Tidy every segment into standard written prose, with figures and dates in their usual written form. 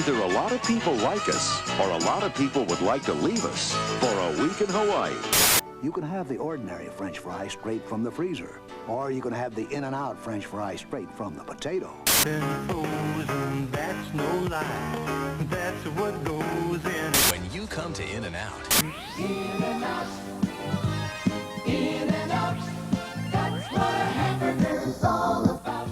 Either a lot of people like us, or a lot of people would like to leave us for a week in Hawaii. You can have the ordinary French fry straight from the freezer, or you can have the In-N-Out French fry straight from the potato. That's no lie. That's what goes in. When you come to In-N-Out. In-N-Out. In-N-Out. That's what a hamburger's all about.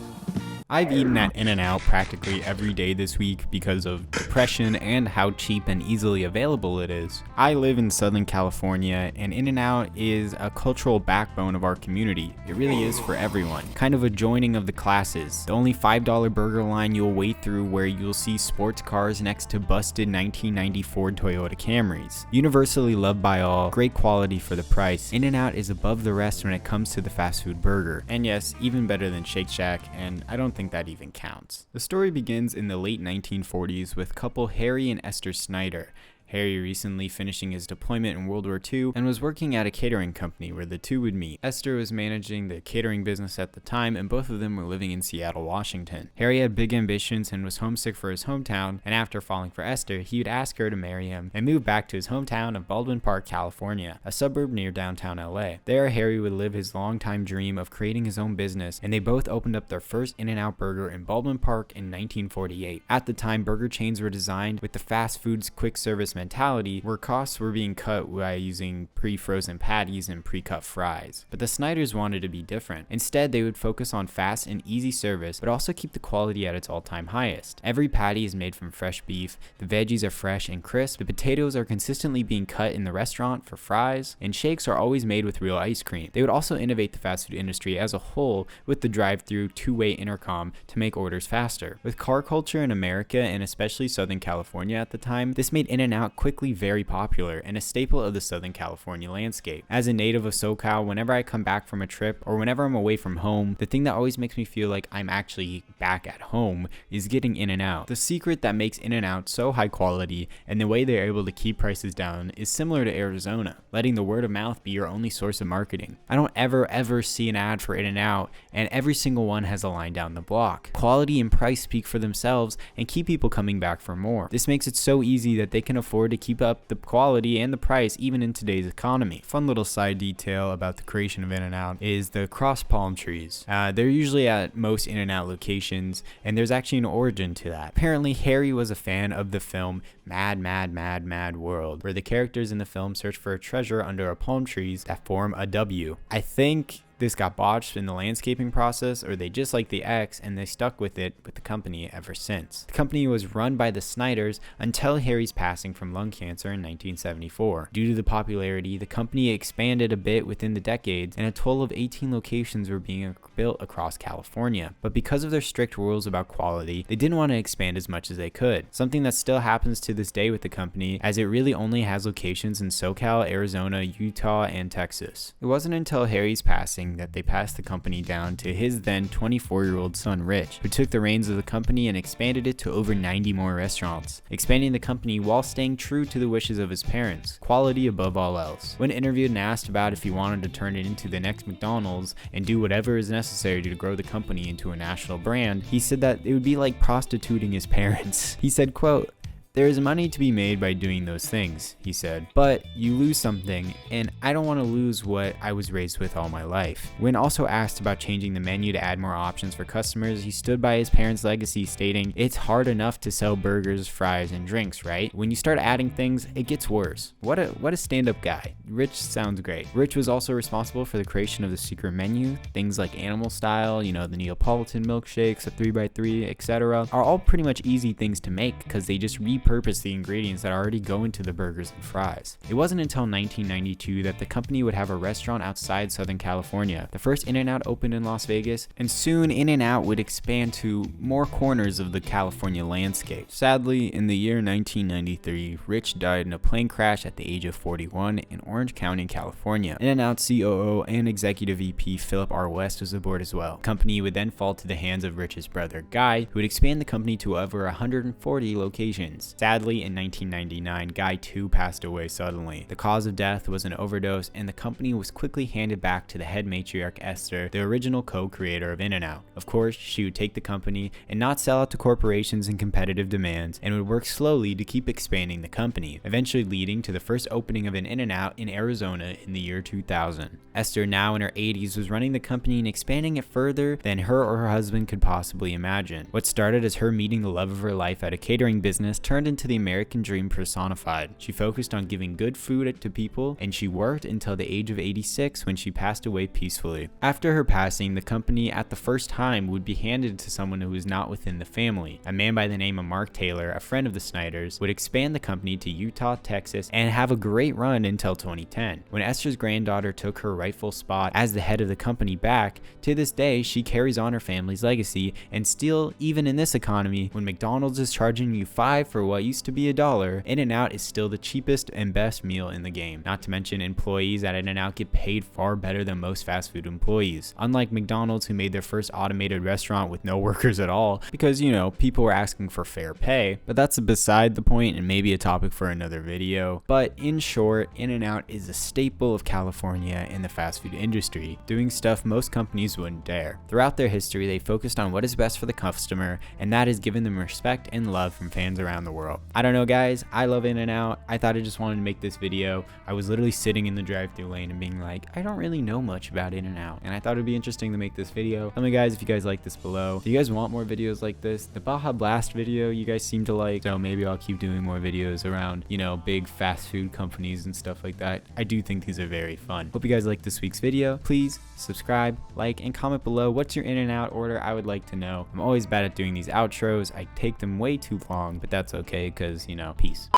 I've eaten at In-N-Out practically every day this week because of depression and how cheap and easily available it is. I live in Southern California, and In-N-Out is a cultural backbone of our community. It really is for everyone. Kind of a joining of the classes. The only $5 burger line you'll wait through where you'll see sports cars next to busted 1994 Toyota Camrys. Universally loved by all, great quality for the price. In-N-Out is above the rest when it comes to the fast food burger. And yes, even better than Shake Shack, and I don't think that even counts. The story begins in the late 1940s with couple Harry and Esther Snyder. Harry recently finishing his deployment in World War II and was working at a catering company where the two would meet. Esther was managing the catering business at the time, and both of them were living in Seattle, Washington. Harry had big ambitions and was homesick for his hometown, and after falling for Esther, he would ask her to marry him and move back to his hometown of Baldwin Park, California, a suburb near downtown LA. There, Harry would live his longtime dream of creating his own business, and they both opened up their first In-N-Out burger in Baldwin Park in 1948. At the time, burger chains were designed with the fast foods quick service mentality, where costs were being cut by using pre-frozen patties and pre-cut fries. But the Snyders wanted to be different. Instead, they would focus on fast and easy service, but also keep the quality at its all-time highest. Every patty is made from fresh beef, the veggies are fresh and crisp, the potatoes are consistently being cut in the restaurant for fries, and shakes are always made with real ice cream. They would also innovate the fast food industry as a whole with the drive-through two-way intercom to make orders faster. With car culture in America and especially Southern California at the time, this made In-N-Out quickly very popular and a staple of the Southern California landscape. As a native of SoCal, whenever I come back from a trip or whenever I'm away from home, the thing that always makes me feel like I'm actually back at home is getting In-N-Out. The secret that makes In-N-Out so high quality and the way they're able to keep prices down is similar to Arizona, letting the word of mouth be your only source of marketing. I don't ever see an ad for In-N-Out, and every single one has a line down the block. Quality and price speak for themselves and keep people coming back for more. This makes it so easy that they can afford to keep up the quality and the price even in today's economy. Fun little side detail about the creation of In-N-Out is the cross palm trees. They're usually at most In-N-Out locations, and there's actually an origin to that. Apparently, Harry was a fan of the film Mad World, where the characters in the film search for a treasure under a palm trees that form a W. I think this got botched in the landscaping process, or they just liked the X and they stuck with it with the company ever since. The company was run by the Snyders until Harry's passing from lung cancer in 1974. Due to the popularity, the company expanded a bit within the decades, and a total of 18 locations were being built across California. But because of their strict rules about quality, they didn't want to expand as much as they could. Something that still happens to this day with the company, as it really only has locations in SoCal, Arizona, Utah, and Texas. It wasn't until Harry's passing that they passed the company down to his then 24-year-old son Rich, who took the reins of the company and expanded it to over 90 more restaurants, expanding the company while staying true to the wishes of his parents, quality above all else. When interviewed and asked about if he wanted to turn it into the next McDonald's and do whatever is necessary to grow the company into a national brand, he said that it would be like prostituting his parents. He said, quote, "There is money to be made by doing those things," he said, "but you lose something, and I don't want to lose what I was raised with all my life." When also asked about changing the menu to add more options for customers, he stood by his parents' legacy, stating, "It's hard enough to sell burgers, fries, and drinks, right? When you start adding things, it gets worse." What a stand-up guy. Rich sounds great. Rich was also responsible for the creation of the secret menu. Things like animal style, the Neapolitan milkshakes, the 3x3, etc. are all pretty much easy things to make because they just repurpose the ingredients that already go into the burgers and fries. It wasn't until 1992 that the company would have a restaurant outside Southern California. The first In-N-Out opened in Las Vegas, and soon In-N-Out would expand to more corners of the California landscape. Sadly, in the year 1993, Rich died in a plane crash at the age of 41 in Orange County, California. In-N-Out COO and Executive VP Philip R. West was aboard as well. The company would then fall to the hands of Rich's brother Guy, who would expand the company to over 140 locations. business. Sadly, in 1999, Guy too passed away suddenly. The cause of death was an overdose, and the company was quickly handed back to the head matriarch Esther, the original co-creator of In-N-Out. Of course, she would take the company and not sell out to corporations and competitive demands, and would work slowly to keep expanding the company, eventually leading to the first opening of an In-N-Out in Arizona in the year 2000. Esther, now in her 80s, was running the company and expanding it further than her or her husband could possibly imagine. What started as her meeting the love of her life at a catering business turned into the American dream personified. She focused on giving good food to people, and she worked until the age of 86 when she passed away peacefully. After her passing, the company at the first time would be handed to someone who was not within the family. A man by the name of Mark Taylor, a friend of the Snyders, would expand the company to Utah, Texas, and have a great run until 2010. When Esther's granddaughter took her rightful spot as the head of the company back, to this day she carries on her family's legacy, and still, even in this economy, when McDonald's is charging you $5 for what used to be $1, In-N-Out is still the cheapest and best meal in the game. Not to mention, employees at In-N-Out get paid far better than most fast food employees. Unlike McDonald's, who made their first automated restaurant with no workers at all, because, you know, people were asking for fair pay. But that's beside the point and maybe a topic for another video. But in short, In-N-Out is a staple of California in the fast food industry, doing stuff most companies wouldn't dare. Throughout their history, they focused on what is best for the customer, and that has given them respect and love from fans around the world. I don't know, guys, I love In-N-Out. I thought I just wanted to make this video. I was literally sitting in the drive-thru lane and being like, I don't really know much about In-N-Out, and I thought it'd be interesting to make this video. Tell me, guys, if you guys like this below. If you guys want more videos like this, the Baja Blast video you guys seem to like, so maybe I'll keep doing more videos around, you know, big fast food companies and stuff like that. I do think these are very fun. Hope you guys liked this week's video. Please subscribe, like, and comment below what's your In-N-Out order. I would like to know. I'm always bad at doing these outros. I take them way too long, but that's okay because, you know, peace.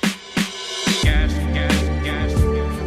Gas, gas, gas, gas.